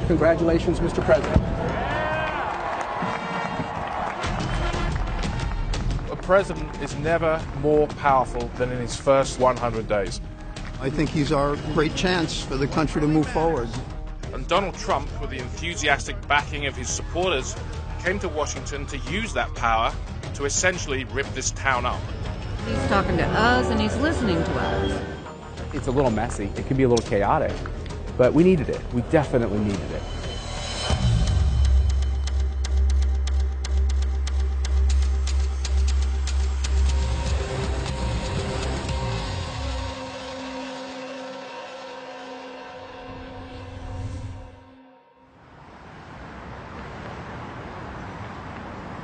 Congratulations, Mr. President. A president is never more powerful than in his first 100 days. I think he's our great chance for the country to move forward. And Donald Trump, with the enthusiastic backing of his supporters, came to Washington to use that power to essentially rip this town up. He's talking to us and he's listening to us. It's a little messy. It can be a little chaotic, but we needed it. We definitely needed it.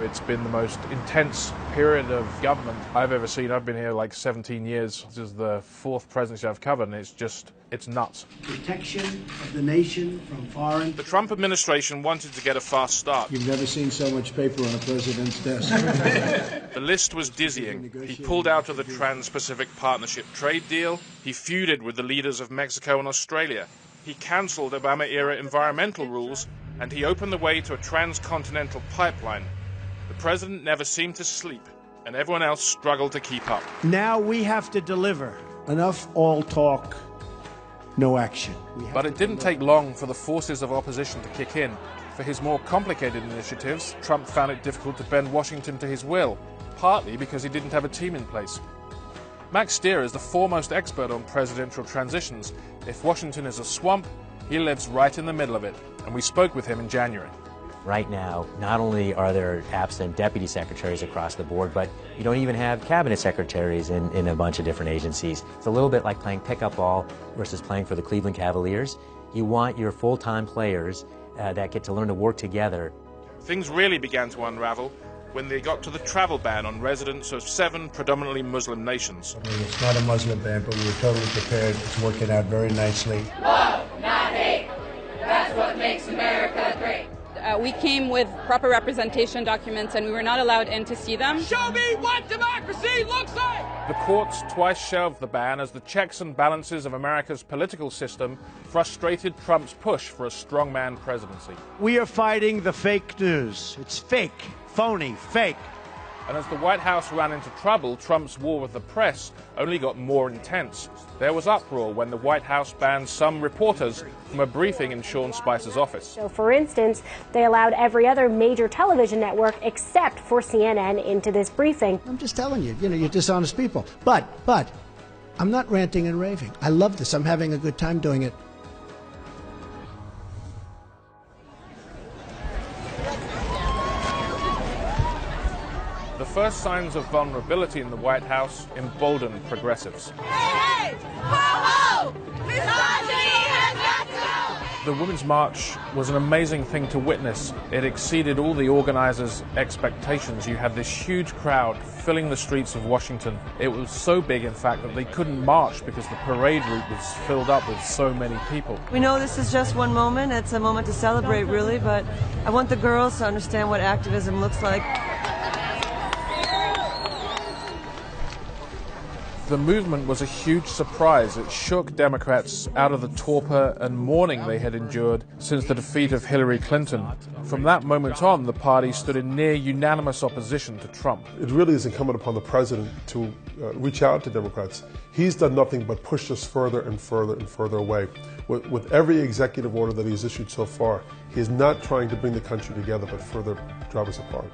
It's been the most intense period of government I've ever seen. I've been here like 17 years. This is the fourth presidency I've covered, and it's nuts. Protection of the nation from foreign... The Trump administration wanted to get a fast start. You've never seen so much paper on a president's desk. The list was dizzying. He pulled out of the Trans-Pacific Partnership trade deal. He feuded with the leaders of Mexico and Australia. He cancelled Obama-era environmental rules, and he opened the way to a transcontinental pipeline. The president never seemed to sleep, and everyone else struggled to keep up. Now we have to deliver. Enough all talk, no action. But it didn't take long for the forces of opposition to kick in. For his more complicated initiatives, Trump found it difficult to bend Washington to his will, partly because he didn't have a team in place. Max Stier is the foremost expert on presidential transitions. If Washington is a swamp, he lives right in the middle of it, and we spoke with him in January. Right now, not only are there absent deputy secretaries across the board, but you don't even have cabinet secretaries in a bunch of different agencies. It's a little bit like playing pickup ball versus playing for the Cleveland Cavaliers. You want your full-time players that get to learn to work together. Things really began to unravel when they got to the travel ban on residents of 7 predominantly Muslim nations. It's not a Muslim ban, but we were totally prepared. It's working out very nicely. Love, not hate. That's what makes America great. We came with proper representation documents and we were not allowed in to see them. Show me what democracy looks like! The courts twice shelved the ban as the checks and balances of America's political system frustrated Trump's push for a strongman presidency. We are fighting the fake news. It's fake, phony, fake. And as the White House ran into trouble, Trump's war with the press only got more intense. There was uproar when the White House banned some reporters from a briefing in Sean Spicer's office. So, for instance, they allowed every other major television network except for CNN into this briefing. I'm just telling you, you're dishonest people. But, I'm not ranting and raving. I love this. I'm having a good time doing it. The first signs of vulnerability in the White House emboldened progressives. Hey, ho, ho! Misogyny has got to go! The Women's March was an amazing thing to witness. It exceeded all the organizers' expectations. You had this huge crowd filling the streets of Washington. It was so big, in fact, that they couldn't march because the parade route was filled up with so many people. We know this is just one moment. It's a moment to celebrate, really, but I want the girls to understand what activism looks like. The movement was a huge surprise. It shook Democrats out of the torpor and mourning they had endured since the defeat of Hillary Clinton. From that moment on, the party stood in near unanimous opposition to Trump. It really is incumbent upon the president to reach out to Democrats. He's done nothing but push us further and further and further away. With every executive order that he's issued so far, he is not trying to bring the country together, but further drive us apart.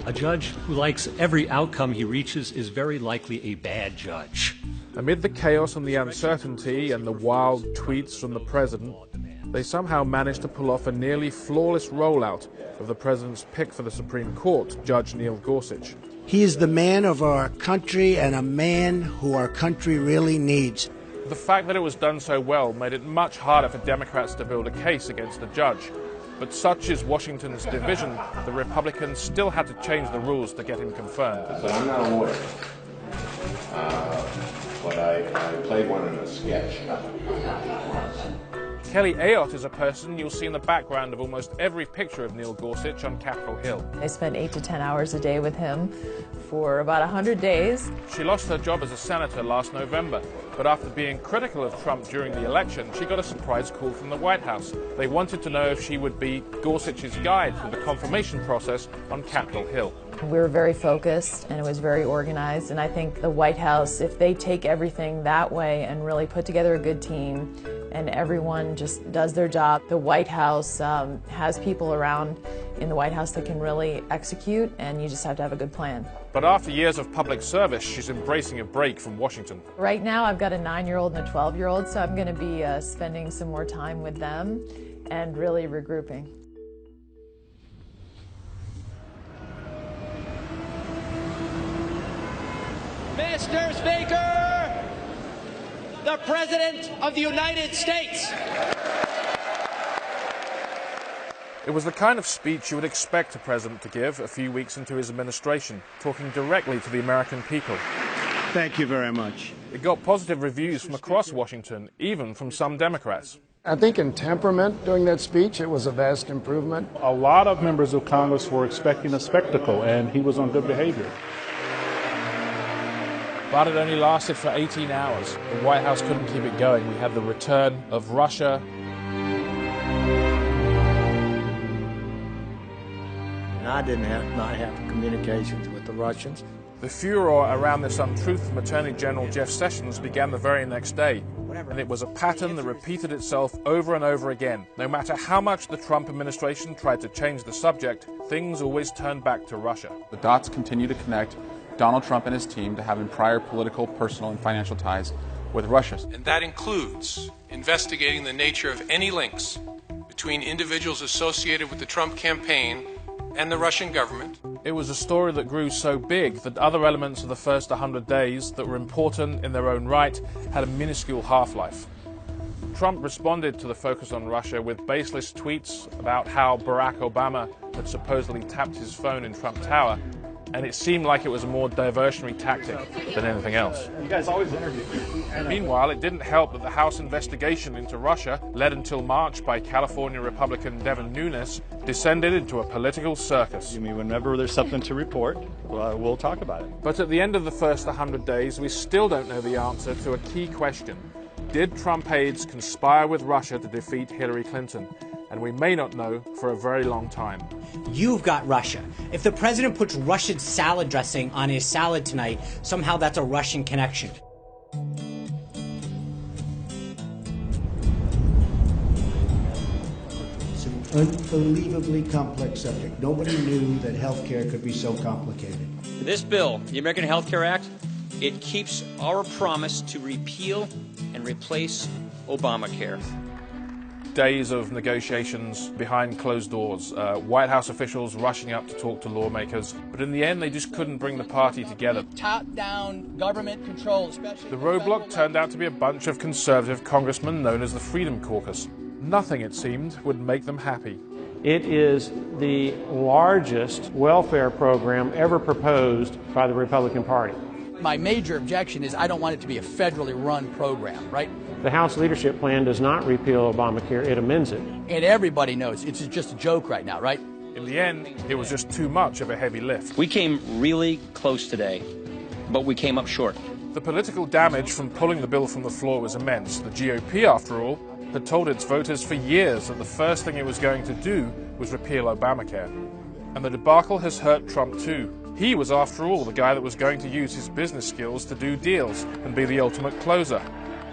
A judge who likes every outcome he reaches is very likely a bad judge. Amid the chaos and the uncertainty and the wild tweets from the president, they somehow managed to pull off a nearly flawless rollout of the president's pick for the Supreme Court, Judge Neil Gorsuch. He is the man of our country and a man who our country really needs. The fact that it was done so well made it much harder for Democrats to build a case against the judge. But such is Washington's division, the Republicans still had to change the rules to get him confirmed. So I'm not a lawyer, but I played one in a sketch. Kelly Ayotte is a person you'll see in the background of almost every picture of Neil Gorsuch on Capitol Hill. I spent 8 to 10 hours a day with him for about 100 days. She lost her job as a senator last November, but after being critical of Trump during the election, she got a surprise call from the White House. They wanted to know if she would be Gorsuch's guide through the confirmation process on Capitol Hill. We were very focused and it was very organized, and I think the White House, if they take everything that way and really put together a good team and everyone just does their job, the White House has people around in the White House that can really execute, and you just have to have a good plan. But after years of public service, she's embracing a break from Washington. Right now I've got a 9-year-old and a 12-year-old, so I'm going to be spending some more time with them and really regrouping. Mr. Speaker, the President of the United States. It was the kind of speech you would expect a president to give a few weeks into his administration, talking directly to the American people. Thank you very much. It got positive reviews from across Washington, even from some Democrats. I think in temperament during that speech, it was a vast improvement. A lot of members of Congress were expecting a spectacle, and he was on good behavior. But it only lasted for 18 hours. The White House couldn't keep it going. We had the return of Russia. And I did not have communications with the Russians. The furor around this untruth from Attorney General Jeff Sessions began the very next day. And it was a pattern that repeated itself over and over again. No matter how much the Trump administration tried to change the subject, things always turned back to Russia. The dots continue to connect Donald Trump and his team to having prior political, personal, and financial ties with Russia. And that includes investigating the nature of any links between individuals associated with the Trump campaign and the Russian government. It was a story that grew so big that other elements of the first 100 days that were important in their own right had a minuscule half-life. Trump responded to the focus on Russia with baseless tweets about how Barack Obama had supposedly tapped his phone in Trump Tower, and it seemed like it was a more diversionary tactic than anything else. You guys always interview. Meanwhile, it didn't help that the House investigation into Russia, led until March by California Republican Devin Nunes, descended into a political circus. You mean whenever there's something to report, we'll talk about it. But at the end of the first 100 days, we still don't know the answer to a key question. Did Trump aides conspire with Russia to defeat Hillary Clinton? And we may not know for a very long time. You've got Russia. If the president puts Russian salad dressing on his salad tonight, somehow that's a Russian connection. It's an unbelievably complex subject. Nobody knew that health care could be so complicated. This bill, the American Health Care Act, it keeps our promise to repeal and replace Obamacare. Days of negotiations behind closed doors, White House officials rushing up to talk to lawmakers, but in the end they just couldn't bring the party together. Top-down government control, especially... The roadblock turned out to be a bunch of conservative congressmen known as the Freedom Caucus. Nothing, it seemed, would make them happy. It is the largest welfare program ever proposed by the Republican Party. My major objection is I don't want it to be a federally run program, right? The House leadership plan does not repeal Obamacare, it amends it. And everybody knows it's just a joke right now, right? In the end, it was just too much of a heavy lift. We came really close today, but we came up short. The political damage from pulling the bill from the floor was immense. The GOP, after all, had told its voters for years that the first thing it was going to do was repeal Obamacare. And the debacle has hurt Trump too. He was, after all, the guy that was going to use his business skills to do deals and be the ultimate closer.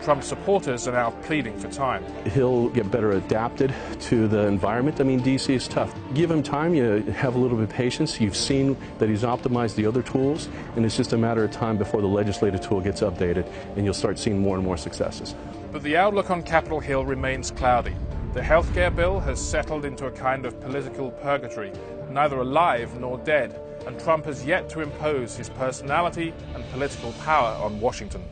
Trump's supporters are now pleading for time. He'll get better adapted to the environment. I mean, D.C. is tough. Give him time, you have a little bit of patience. You've seen that he's optimized the other tools, and it's just a matter of time before the legislative tool gets updated, and you'll start seeing more and more successes. But the outlook on Capitol Hill remains cloudy. The healthcare bill has settled into a kind of political purgatory, neither alive nor dead, and Trump has yet to impose his personality and political power on Washington.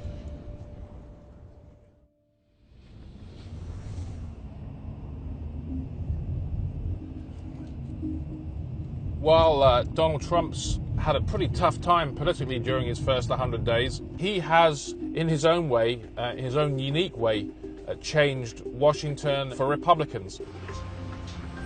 While Donald Trump's had a pretty tough time politically during his first 100 days, he has, in his own way, in his own unique way, changed Washington for Republicans?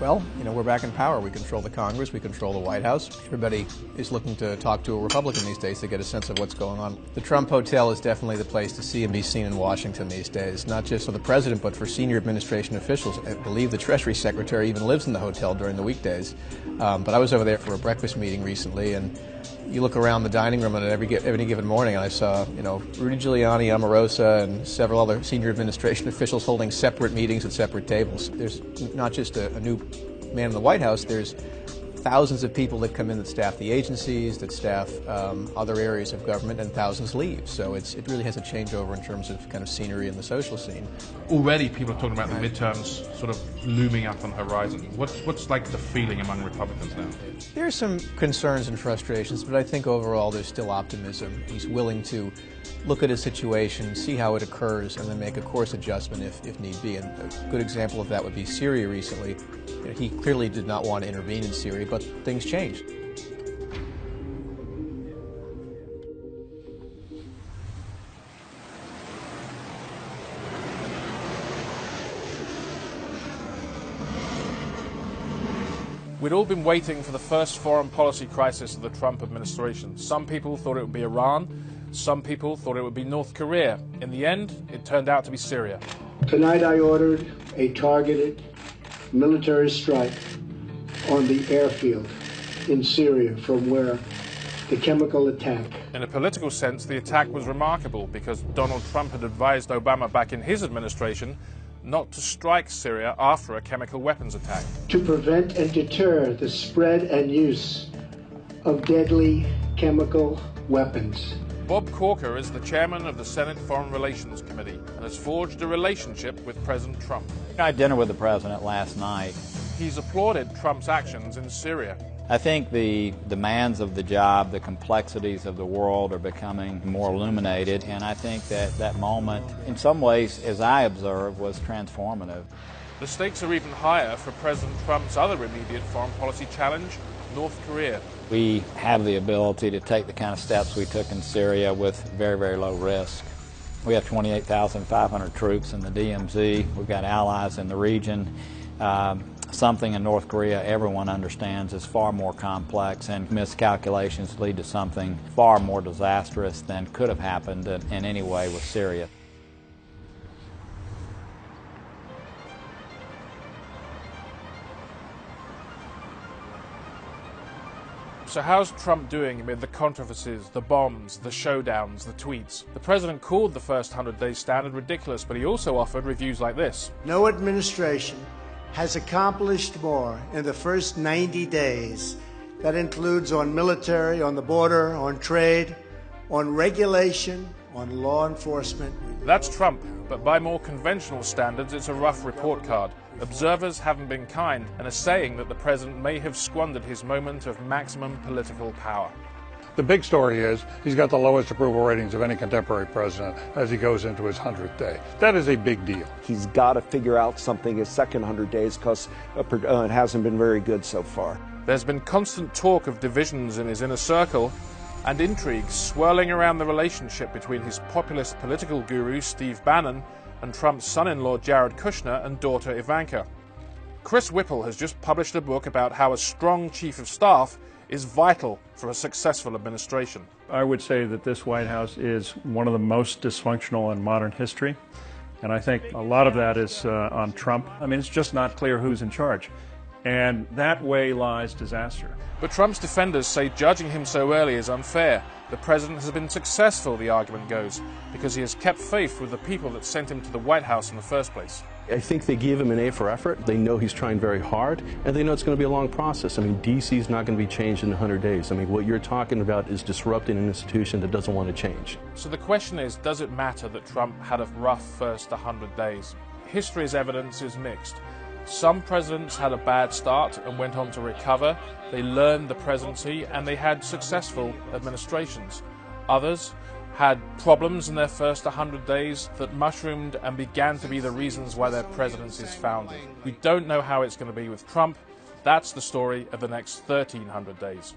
Well, we're back in power. We control the Congress. We control the White House. Everybody is looking to talk to a Republican these days to get a sense of what's going on. The Trump Hotel is definitely the place to see and be seen in Washington these days, not just for the president, but for senior administration officials. I believe the Treasury Secretary even lives in the hotel during the weekdays. But I was over there for a breakfast meeting recently, and you look around the dining room at every given morning, and I saw, Rudy Giuliani, Omarosa, and several other senior administration officials holding separate meetings at separate tables. There's not just a new man in the White House, there's thousands of people that come in that staff the agencies, that staff other areas of government, and thousands leave. So it really has a changeover in terms of kind of scenery in the social scene. Already people are talking about the midterms sort of looming up on the horizon. What's like the feeling among Republicans now? There's some concerns and frustrations, but I think overall there's still optimism. He's willing to look at a situation, see how it occurs, and then make a course adjustment if need be. And a good example of that would be Syria recently. He clearly did not want to intervene in Syria, but things changed. We'd all been waiting for the first foreign policy crisis of the Trump administration. Some people thought it would be Iran. Some people thought it would be North Korea. In the end, it turned out to be Syria. Tonight I ordered a targeted military strike on the airfield in Syria from where the chemical attack. In a political sense, the attack was remarkable because Donald Trump had advised Obama back in his administration not to strike Syria after a chemical weapons attack. To prevent and deter the spread and use of deadly chemical weapons. Bob Corker is the chairman of the Senate Foreign Relations Committee and has forged a relationship with President Trump. I had dinner with the president last night. He's applauded Trump's actions in Syria. I think the demands of the job, the complexities of the world are becoming more illuminated, and I think that moment, in some ways, as I observe, was transformative. The stakes are even higher for President Trump's other immediate foreign policy challenge, North Korea. We have the ability to take the kind of steps we took in Syria with very, very low risk. We have 28,500 troops in the DMZ. We've got allies in the region. Something in North Korea everyone understands is far more complex, and miscalculations lead to something far more disastrous than could have happened in any way with Syria. So how's Trump doing amid the controversies, the bombs, the showdowns, the tweets? The president called the first 100-day standard ridiculous, but he also offered reviews like this. No administration has accomplished more in the first 90 days. That includes on military, on the border, on trade, on regulation, on law enforcement. That's Trump, but by more conventional standards, it's a rough report card. Observers haven't been kind and are saying that the president may have squandered his moment of maximum political power. The big story is he's got the lowest approval ratings of any contemporary president as he goes into his 100th day. That is a big deal. He's got to figure out something his second 100 days because it hasn't been very good so far. There's been constant talk of divisions in his inner circle and intrigues swirling around the relationship between his populist political guru Steve Bannon and Trump's son-in-law Jared Kushner and daughter Ivanka. Chris Whipple has just published a book about how a strong chief of staff is vital for a successful administration. I would say that this White House is one of the most dysfunctional in modern history, and I think a lot of that is on Trump. I mean, it's just not clear who's in charge, and that way lies disaster. But Trump's defenders say judging him so early is unfair. The president has been successful, the argument goes, because he has kept faith with the people that sent him to the White House in the first place. I think they give him an A for effort. They know he's trying very hard, and they know it's going to be a long process. I mean, D.C. is not going to be changed in 100 days. I mean, what you're talking about is disrupting an institution that doesn't want to change. So the question is, does it matter that Trump had a rough first 100 days? History's evidence is mixed. Some presidents had a bad start and went on to recover. They learned the presidency and they had successful administrations. Others had problems in their first 100 days that mushroomed and began to be the reasons why their presidencies founded. We don't know how it's going to be with Trump. That's the story of the next 1,300 days.